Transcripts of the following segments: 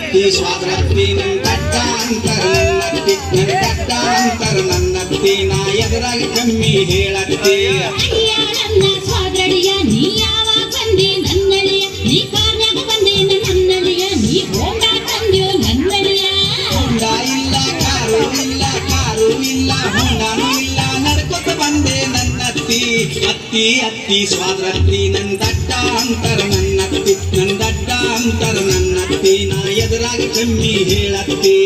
ಅತ್ತಿ ಸ್ವಾದ್ರತ್ತಿ ನನ್ನ ತಟ್ಟಾಂತರ ನನ್ನತ್ತಿ ನಾ ಎದುರಾಗಿ ಕಮ್ಮಿ ಹೇಳತ್ತಿ ನನ್ನ ಸ್ವಾದ್ರಳಿಯ ನೀ ಯಾವಾಗ ಬಂದೆ ನನ್ನಳಿಯ ನೀ ಕಾರ್ಯಾಗ ಬಂದೆ ನನ್ನಳಿಯ ನೀ ಹೋಂಡ ತಂದ್ಯೋ ನನ್ನಳಿಯ ಹೋಂಡ ಇಲ್ಲ ಕಾರು ಇಲ್ಲ ಹೋಂಡಾನು ಇಲ್ಲ ನಡ್ಕೊತ ಬಂದೆ ನನ್ನತ್ತಿ ಅತ್ತಿ ಸ್ವಾದ್ರತ್ತಿ ನನ್ನ ತಟ್ಟಾಂತರ ನನ್ನತ್ತಿ ನಾ ಎದುರಾಗಿ ಕಮ್ಮಿ ಹೇಳತ್ತಿ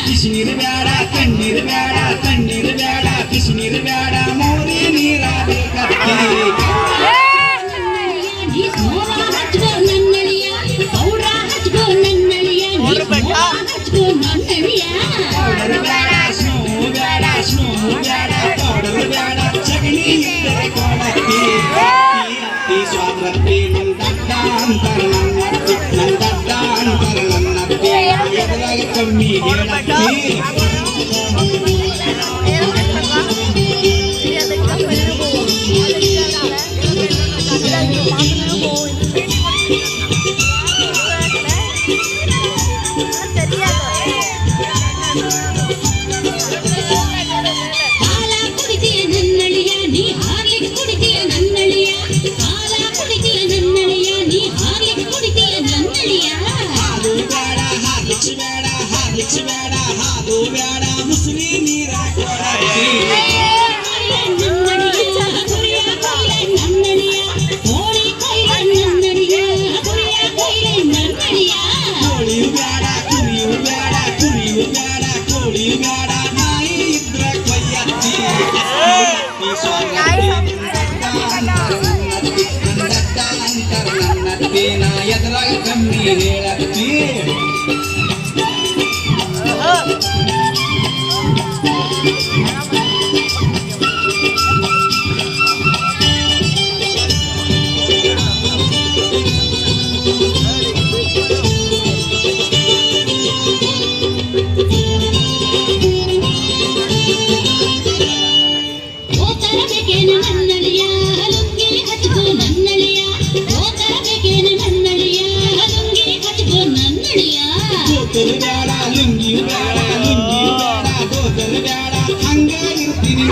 ಬಿಸಿನೀರು ಬೇಡ ತಣ್ಣೀರು ಬೇಡ ಬಿಸಿನೀರು ಬೇಡ ಮೋರಿ ನೀರ ಬೇಕತ್ತಿ ಪೌಡರ್ ಬೇಡ ಸ್ನೋ ಬೇಡ ಪೌಡರ್ ಬೇಡ ಚಗಣಿ ಇದ್ದರೆ ಕೊಡತ್ತಿ ಅತ್ತಿ ಸ್ವಾದ್ರತ್ತಿ ನನ್ನ ನನ್ನತ್ತಿ ಎದುರಾಗಿ ಕಮ್ಮಿ ಹೇಳತ್ತಿ ಬೇಡ ಹಾಲು ಬೇಡ ಮುಸುಳಿ ನೀರ ಕೊಡತ್ತಿ ಕೋಳಿಯು ಬೇಡ ಕುರಿಯು ಬೇಡ ಕೋಳಿಯು ಬೇಡ ನಾಯಿ ಇದ್ರ ಕೊಯ್ಯತ್ತಿ ನನ್ನತ್ತಿ ನಾ ಎದುರಾಗ ಕಮ್ಮಿ ಹೇಳತ್ತಿ ಗೋತಲು ಬೇಡ ಲುಂಗಿಯು ಬೇಡ ಗೋತಲು ಬೇಡ ಹಂಗ ಇರ್ತೀನಿ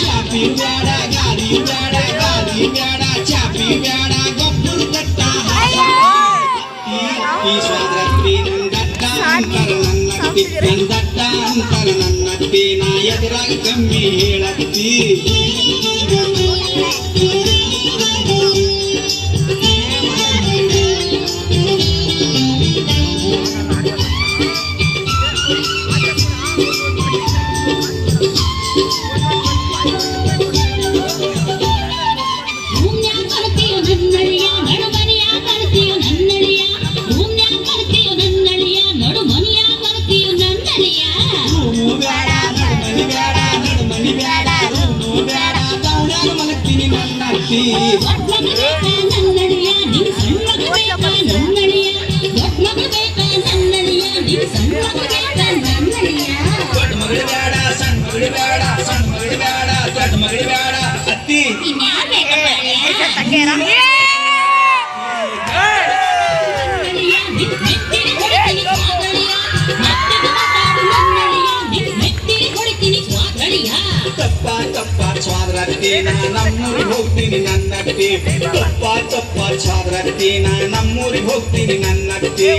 ಚಾಪಿ ಬೇಡ ಗಾಡಿ ಬೇಡ ಚಾಪಿ ಬೇಡ ಗೊಬ್ಬರ ಕಟ್ಟ ಅತ್ತಿ ಸ್ವಾದ್ರತ್ತಿ ನನ್ನತ್ತಿ ನಾ ಎದುರಾಗಿ ಕಮ್ಮಿ ಹೇಳತ್ತಿ ಸ್ವಾದ್ರತ್ತಿ ನಮ್ಮೂರಿಗೆ ಹೋಗ್ತೀನಿ ನನ್ನತ್ತಿ ತಪ್ಪ ಸ್ವಾದ್ರತ್ತಿ ನಮ್ಮೂರಿಗೆ ಹೋಗ್ತೀನಿ ನನ್ನತ್ತಿ